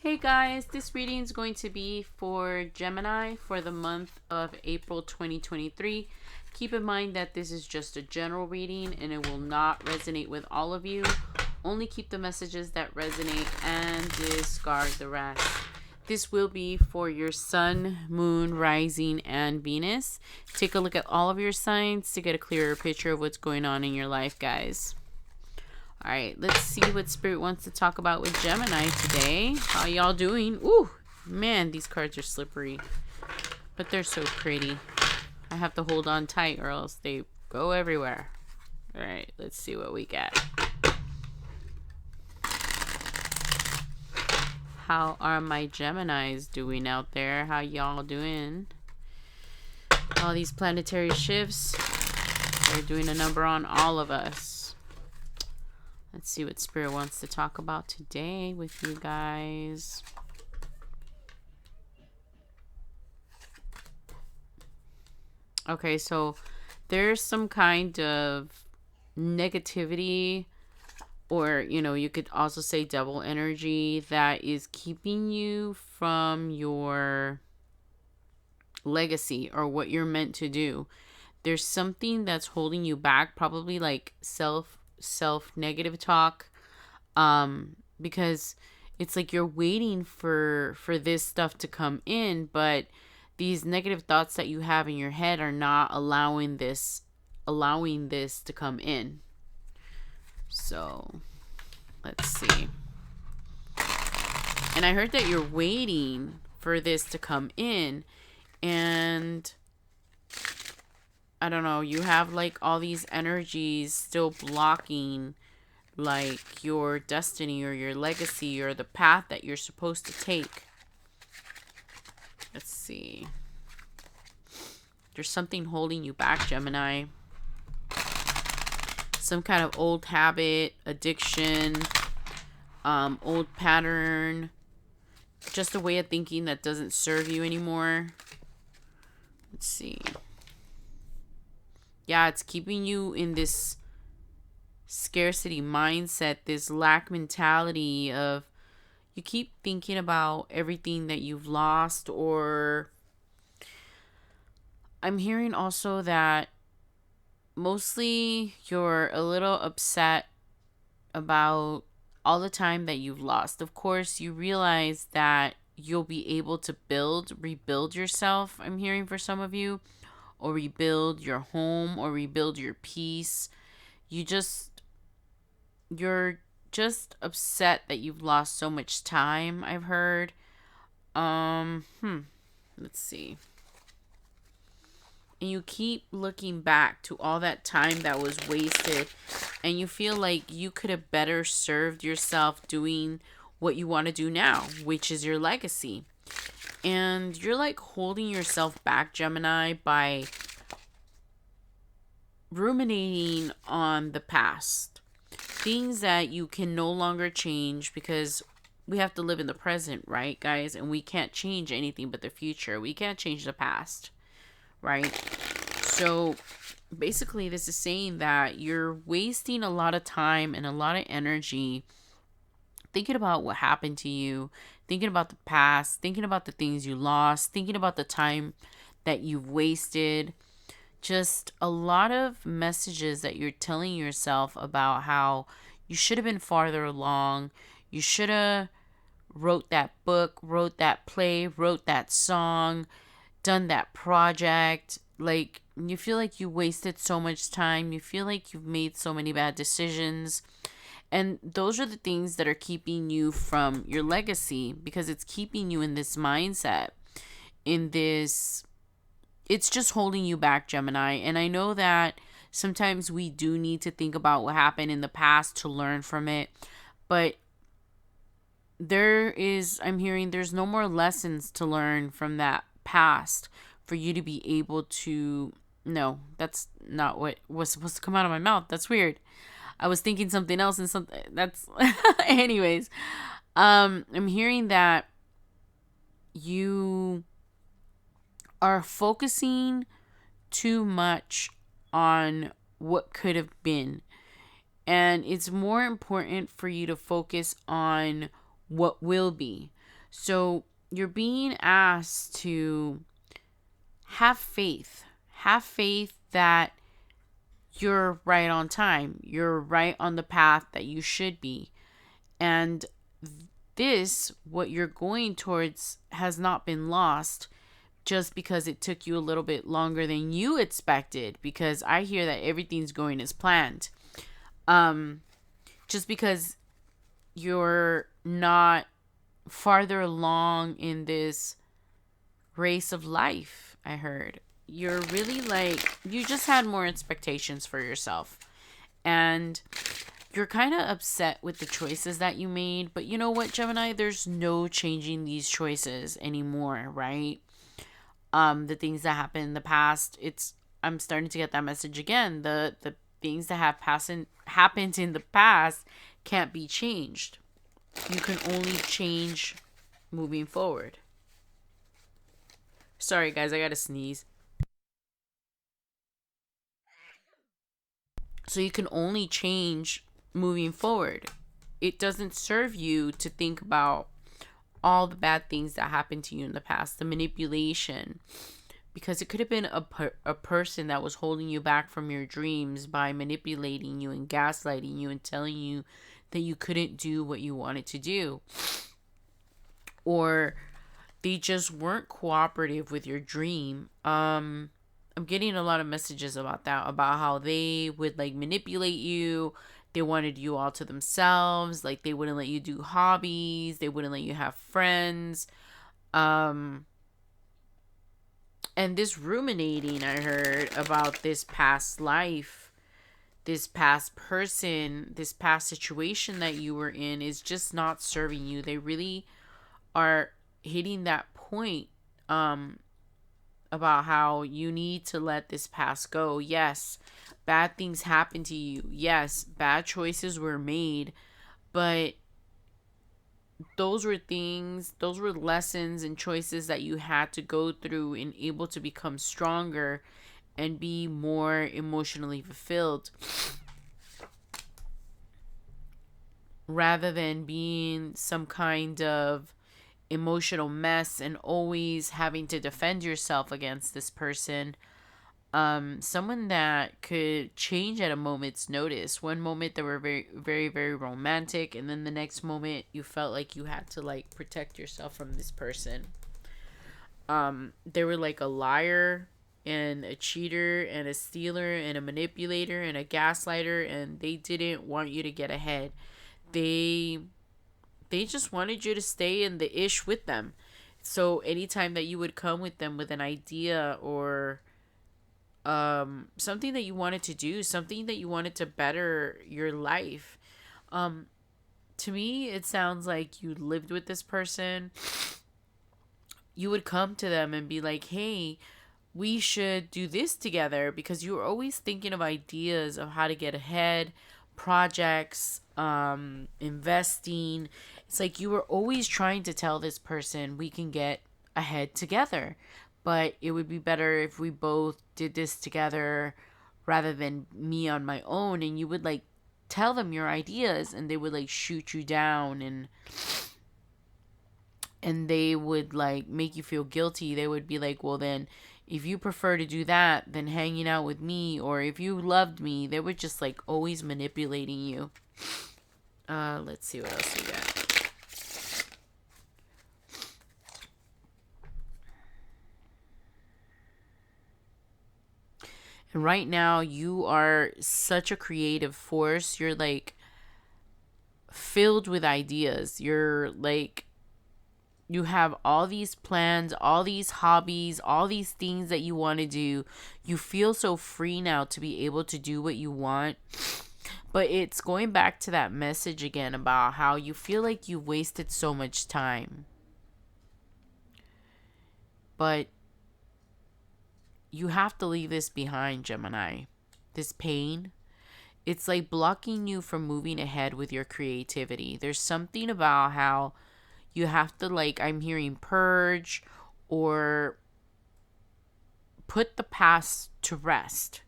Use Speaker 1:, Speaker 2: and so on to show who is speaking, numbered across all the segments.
Speaker 1: Hey guys, this reading is going to be for Gemini for the month of April 2023. Keep in mind that this is just a general reading and it will not resonate with all of you. Only keep the messages that resonate and discard the rest. This will be for your sun, moon, rising, and Venus. Take a look at all of your signs to get a clearer picture of what's going on in your life, guys. All right, let's see what Spirit wants to talk about with Gemini today. How y'all doing? Ooh, man, these cards are slippery, but they're so pretty. I have to hold on tight or else they go everywhere. All right, let's see what we get. How are my Geminis doing out there? How y'all doing? All these planetary shifts, they're doing a number on all of us. Let's see what Spirit wants to talk about today with you guys. Okay, so there's some kind of negativity, or, you know, you could also say double energy that is keeping you from your legacy or what you're meant to do. There's something that's holding you back, probably like self negative talk, because it's like you're waiting for this stuff to come in, but these negative thoughts that you have in your head are not allowing this to come in. So let's see. And I heard that you're waiting for this to come in, and I don't know, you have like all these energies still blocking like your destiny or your legacy or the path that you're supposed to take. Let's see. There's something holding you back, Gemini. Some kind of old habit, addiction, old pattern, just a way of thinking that doesn't serve you anymore. Let's see. Yeah, it's keeping you in this scarcity mindset, this lack mentality of you keep thinking about everything that you've lost, or I'm hearing also that mostly you're a little upset about all the time that you've lost. Of course, you realize that you'll be able to rebuild yourself, I'm hearing for some of you, or rebuild your home, or rebuild your peace. You're just upset that you've lost so much time, I've heard. Let's see. And you keep looking back to all that time that was wasted, and you feel like you could have better served yourself doing what you want to do now, which is your legacy. And you're like holding yourself back, Gemini, by ruminating on the past. Things that you can no longer change, because we have to live in the present, right, guys? And we can't change anything but the future. We can't change the past, right? So basically, this is saying that you're wasting a lot of time and a lot of energy thinking about what happened to you, thinking about the past, thinking about the things you lost, thinking about the time that you've wasted. Just a lot of messages that you're telling yourself about how you should have been farther along. You should have wrote that book, wrote that play, wrote that song, done that project. Like, you feel like you wasted so much time. You feel like you've made so many bad decisions. And those are the things that are keeping you from your legacy, because it's keeping you in this mindset, it's just holding you back, Gemini. And I know that sometimes we do need to think about what happened in the past to learn from it. But I'm hearing there's no more lessons to learn from that past for you to be able to, no, that's not what was supposed to come out of my mouth. That's weird. I was thinking something else, and something that's anyways. I'm hearing that you are focusing too much on what could have been, and it's more important for you to focus on what will be. So you're being asked to have faith. Have faith that you're right on time. You're right on the path that you should be. And this, what you're going towards, has not been lost just because it took you a little bit longer than you expected. Because I hear that everything's going as planned. Um, just because you're not farther along in this race of life, I heard. You're really like, you just had more expectations for yourself. And you're kind of upset with the choices that you made. But you know what, Gemini? There's no changing these choices anymore, right? The things that happened in the past, I'm starting to get that message again. The things that have happened in the past can't be changed. You can only change moving forward. Sorry, guys, I gotta sneeze. So you can only change moving forward. It doesn't serve you to think about all the bad things that happened to you in the past, the manipulation, because it could have been a person that was holding you back from your dreams by manipulating you and gaslighting you and telling you that you couldn't do what you wanted to do. Or they just weren't cooperative with your dream. I'm getting a lot of messages about that, about how they would like manipulate you. They wanted you all to themselves. Like they wouldn't let you do hobbies. They wouldn't let you have friends. Um, and this ruminating I heard about this past life, this past person, this past situation that you were in is just not serving you. They really are hitting that point about how you need to let this past go. Yes, bad things happen to you. Yes, bad choices were made, but those were lessons and choices that you had to go through and able to become stronger and be more emotionally fulfilled, rather than being some kind of emotional mess and always having to defend yourself against this person. Someone that could change at a moment's notice. One moment they were very, very, very romantic, and then the next moment you felt like you had to like protect yourself from this person. They were like a liar and a cheater and a stealer and a manipulator and a gaslighter, and they didn't want you to get ahead. They they just wanted you to stay in the ish with them. So anytime that you would come with them with an idea or something that you wanted to do, something that you wanted to better your life, to me it sounds like you lived with this person. You would come to them and be like, hey, we should do this together, because you were always thinking of ideas of how to get ahead, projects, investing. It's like you were always trying to tell this person we can get ahead together, but it would be better if we both did this together rather than me on my own. And you would like tell them your ideas and they would like shoot you down, and they would like make you feel guilty. They would be like, well, then if you prefer to do that, then hanging out with me, or if you loved me, they were just like always manipulating you. Let's see what else we got. And right now, you are such a creative force. You're like filled with ideas. You're like, you have all these plans, all these hobbies, all these things that you want to do. You feel so free now to be able to do what you want. But it's going back to that message again about how you feel like you've wasted so much time. But you have to leave this behind, Gemini. This pain, it's like blocking you from moving ahead with your creativity. There's something about how you have to, like, I'm hearing purge or put the past to rest.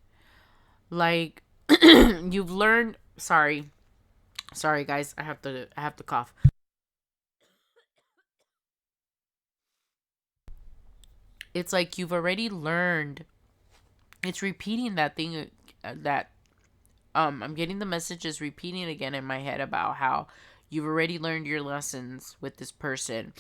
Speaker 1: Like you've learned, sorry guys, I have to cough. It's like you've already learned. It's repeating that thing that I'm getting the messages repeating again in my head about how you've already learned your lessons with this person.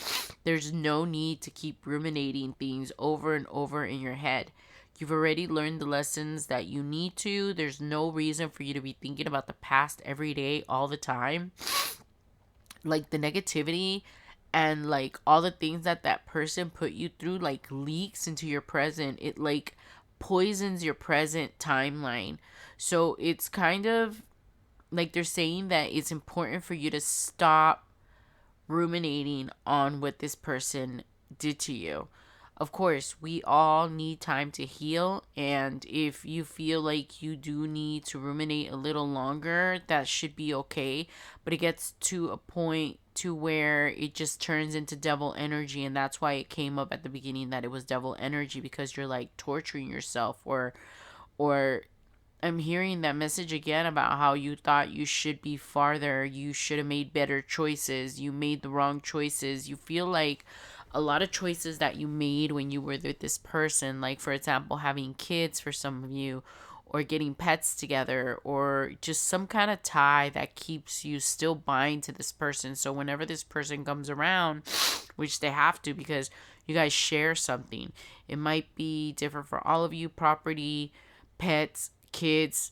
Speaker 1: There's no need to keep ruminating things over and over in your head. You've already learned the lessons that you need to. There's no reason for you to be thinking about the past every day, all the time. Like the negativity and like all the things that that person put you through like leaks into your present. It like poisons your present timeline. So it's kind of like they're saying that it's important for you to stop ruminating on what this person did to you. Of course, we all need time to heal, and if you feel like you do need to ruminate a little longer, that should be okay. But it gets to a point to where it just turns into devil energy, and that's why it came up at the beginning that it was devil energy, because you're like torturing yourself, or I'm hearing that message again about how you thought you should be farther. You should have made better choices. You made the wrong choices. You feel like a lot of choices that you made when you were with this person, like for example, having kids for some of you, or getting pets together, or just some kind of tie that keeps you still bind to this person. So whenever this person comes around, which they have to because you guys share something, it might be different for all of you: property, pets, kids.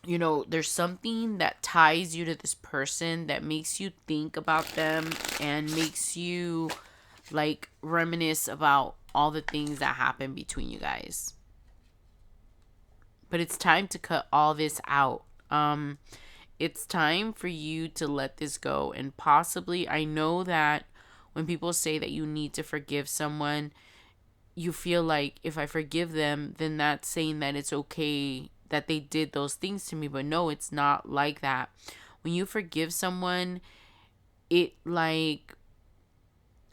Speaker 1: You know, there's something that ties you to this person that makes you think about them and makes you like reminisce about all the things that happened between you guys. But it's time to cut all this out. It's time for you to let this go. And possibly, I know that when people say that you need to forgive someone, you feel like if I forgive them, then that's saying that it's okay that they did those things to me. But no, it's not like that. When you forgive someone, it like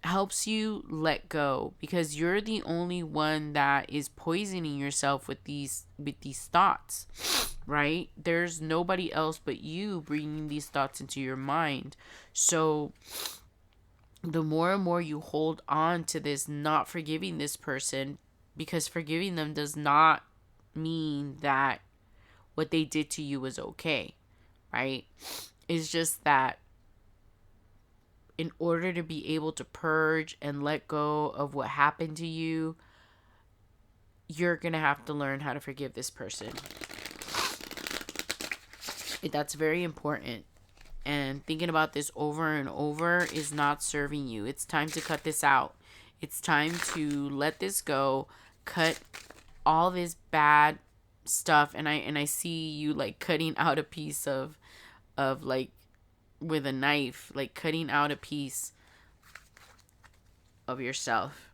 Speaker 1: helps you let go, because you're the only one that is poisoning yourself with these thoughts, right? There's nobody else but you bringing these thoughts into your mind. So the more and more you hold on to this not forgiving this person, because forgiving them does not mean that what they did to you was okay, right? It's just that in order to be able to purge and let go of what happened to you, you're going to have to learn how to forgive this person. That's very important. And thinking about this over and over is not serving you. It's time to cut this out. It's time to let this go. Cut all this bad stuff. And I see you like cutting out a piece of like with a knife, like cutting out a piece of yourself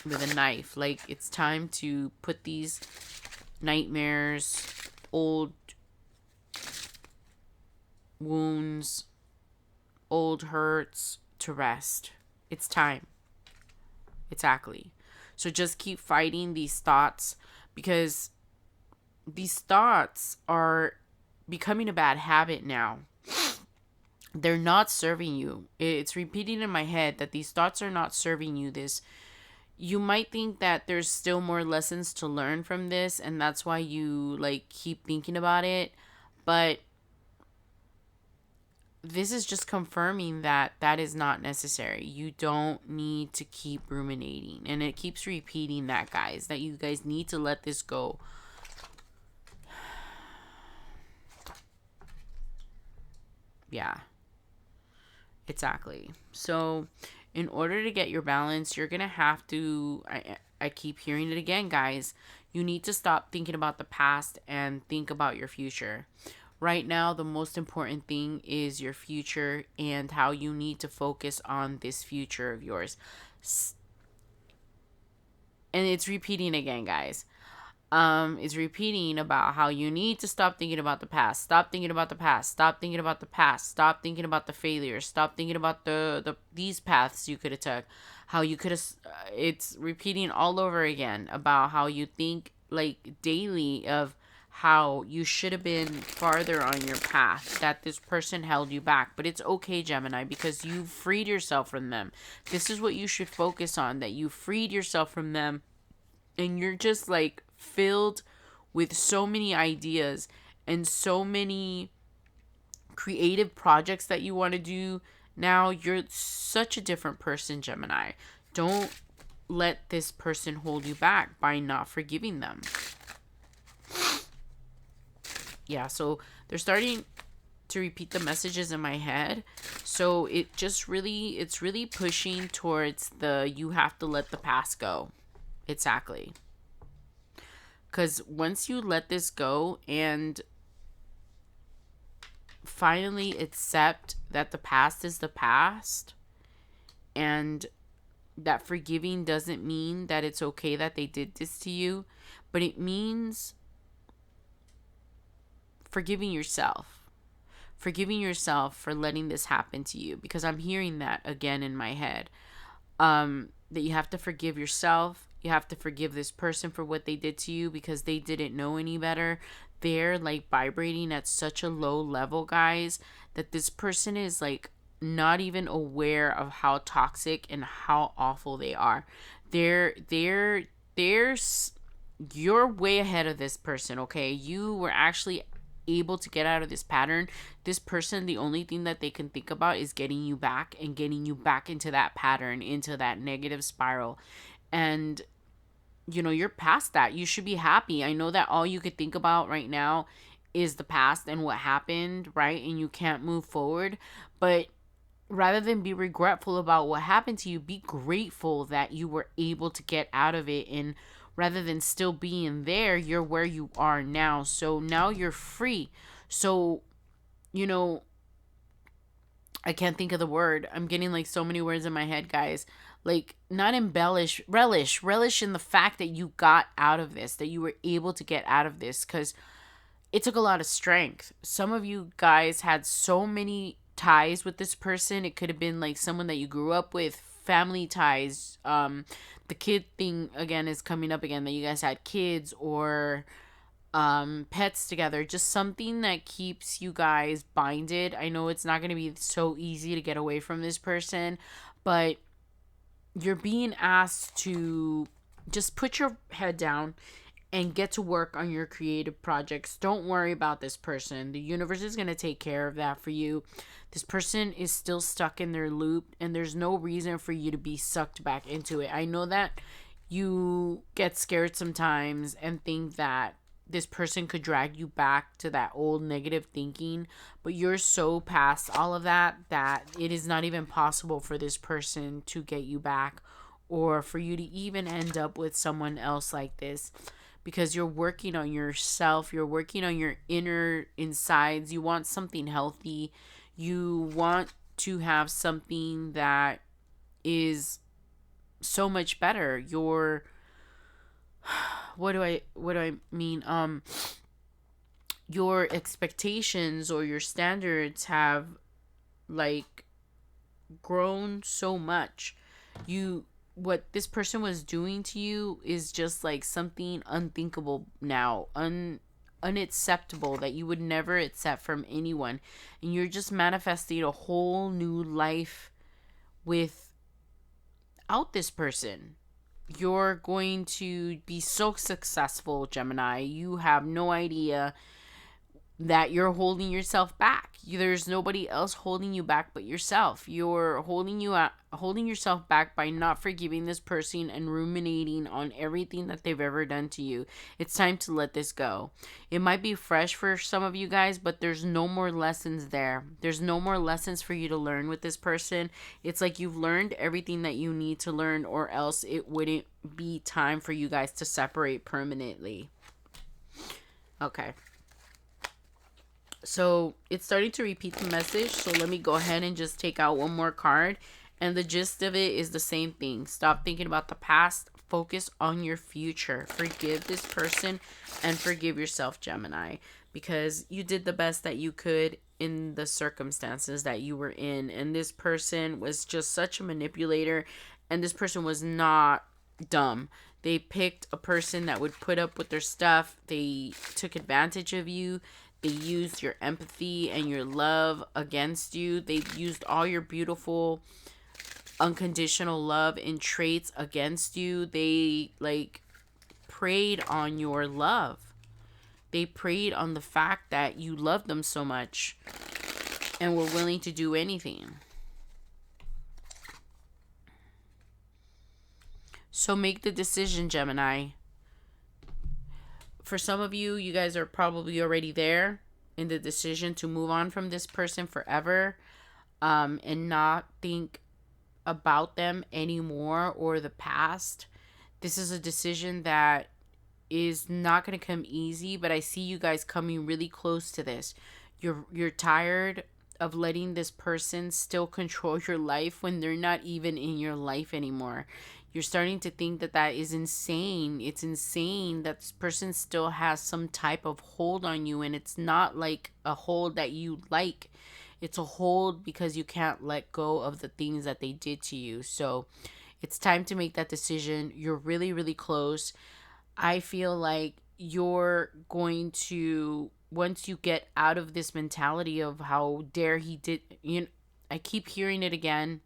Speaker 1: with a knife. Like it's time to put these nightmares, old wounds, old hurts to rest. It's time. Exactly. So just keep fighting these thoughts, because these thoughts are becoming a bad habit now. They're not serving you. It's repeating in my head that these thoughts are not serving you. This, you might think that there's still more lessons to learn from this, and that's why you like keep thinking about it. But this is just confirming that that is not necessary. You don't need to keep ruminating. And it keeps repeating that, guys, that you guys need to let this go. Yeah, exactly. So in order to get your balance, you're going to have to, I keep hearing it again, guys. You need to stop thinking about the past and think about your future. Right now, the most important thing is your future and how you need to focus on this future of yours. And it's repeating again, guys. It's repeating about how you need to stop thinking about the past. Stop thinking about the past. Stop thinking about the past. Stop thinking about the failures. Stop thinking about these paths you could have took. How you could have. It's repeating all over again about how you think like daily of how you should have been farther on your path, that this person held you back. But it's okay, Gemini, because you freed yourself from them. This is what you should focus on, that you freed yourself from them, and you're just like filled with so many ideas and so many creative projects that you want to do. Now you're such a different person, Gemini. Don't let this person hold you back by not forgiving them. Yeah, so they're starting to repeat the messages in my head. So it's really pushing towards the you have to let the past go. Exactly. Because once you let this go and finally accept that the past is the past, and that forgiving doesn't mean that it's okay that they did this to you, but it means forgiving yourself for letting this happen to you, because I'm hearing that again in my head. That you have to forgive yourself. You have to forgive this person for what they did to you, because they didn't know any better. They're like vibrating at such a low level, guys, that this person is like not even aware of how toxic and how awful they are. They're you're way ahead of this person, okay? You were actually able to get out of this pattern. This person, the only thing that they can think about is getting you back and getting you back into that pattern, into that negative spiral. And you're past that. You should be happy. I know that all you could think about right now is the past and what happened, right? And you can't move forward. But rather than be regretful about what happened to you, be grateful that you were able to get out of it. And rather than still being there, you're where you are now. So now you're free. So, I can't think of the word. I'm getting like so many words in my head, guys. Like, not embellish, relish in the fact that you got out of this, that you were able to get out of this, because it took a lot of strength. Some of you guys had so many ties with this person. It could have been like someone that you grew up with, family ties. The kid thing again is coming up again, that you guys had kids or pets together. Just something that keeps you guys binded. I know it's not going to be so easy to get away from this person, but you're being asked to just put your head down and get to work on your creative projects. Don't worry about this person. The universe is going to take care of that for you. This person is still stuck in their loop, and there's no reason for you to be sucked back into it. I know that you get scared sometimes and think that this person could drag you back to that old negative thinking, but you're so past all of that that it is not even possible for this person to get you back, or for you to even end up with someone else like this, because you're working on yourself. You're working on your inner insides. You want something healthy. You want to have something that is so much better. What do I mean? Your expectations or your standards have like grown so much. What this person was doing to you is just like something unthinkable now, unacceptable, that you would never accept from anyone. And you're just manifesting a whole new life without this person. You're going to be so successful, Gemini. You have no idea that you're holding yourself back. There's nobody else holding you back but yourself. You're holding yourself back by not forgiving this person and ruminating on everything that they've ever done to you. It's time to let this go. It might be fresh for some of you guys, but there's no more lessons there. There's no more lessons for you to learn with this person. It's like you've learned everything that you need to learn, or else it wouldn't be time for you guys to separate permanently. Okay. So it's starting to repeat the message. So let me go ahead and just take out one more card. And the gist of it is the same thing. Stop thinking about the past. Focus on your future. Forgive this person and forgive yourself, Gemini, because you did the best that you could in the circumstances that you were in. And this person was just such a manipulator. And this person was not dumb. They picked a person that would put up with their stuff. They took advantage of you. They used your empathy and your love against you. They used all your beautiful unconditional love and traits against you. They like preyed on your love. They preyed on the fact that you loved them so much and were willing to do anything. So make the decision, Gemini. For some of you, you guys are probably already there in the decision to move on from this person forever, and not think about them anymore or the past. This is a decision that is not going to come easy, but I see you guys coming really close to this. You're tired of letting this person still control your life when they're not even in your life anymore. You're starting to think that that is insane. It's insane that this person still has some type of hold on you, and it's not like a hold that you like. It's a hold because you can't let go of the things that they did to you. So it's time to make that decision. You're really, really close. I feel like you're going to, once you get out of this mentality of how dare he did, you know, I keep hearing it again,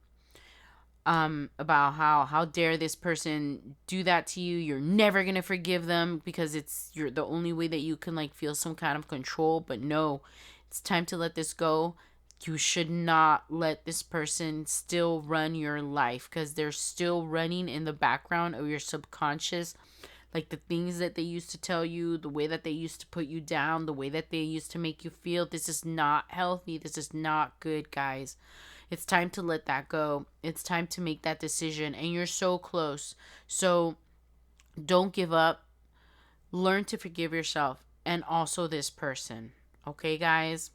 Speaker 1: about how dare this person do that to you. You're never going to forgive them because you're the only way that you can like feel some kind of control. But no, it's time to let this go. You should not let this person still run your life, because they're still running in the background of your subconscious. Like the things that they used to tell you, the way that they used to put you down, the way that they used to make you feel. This is not healthy. This is not good, guys. It's time to let that go. It's time to make that decision. And you're so close. So don't give up. Learn to forgive yourself and also this person. Okay, guys?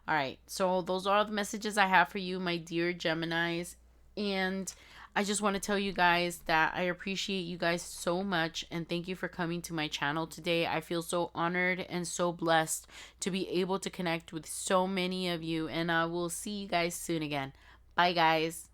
Speaker 1: All right. So those are all the messages I have for you, my dear Geminis. And I just want to tell you guys that I appreciate you guys so much, and thank you for coming to my channel today. I feel so honored and so blessed to be able to connect with so many of you, and I will see you guys soon again. Bye, guys.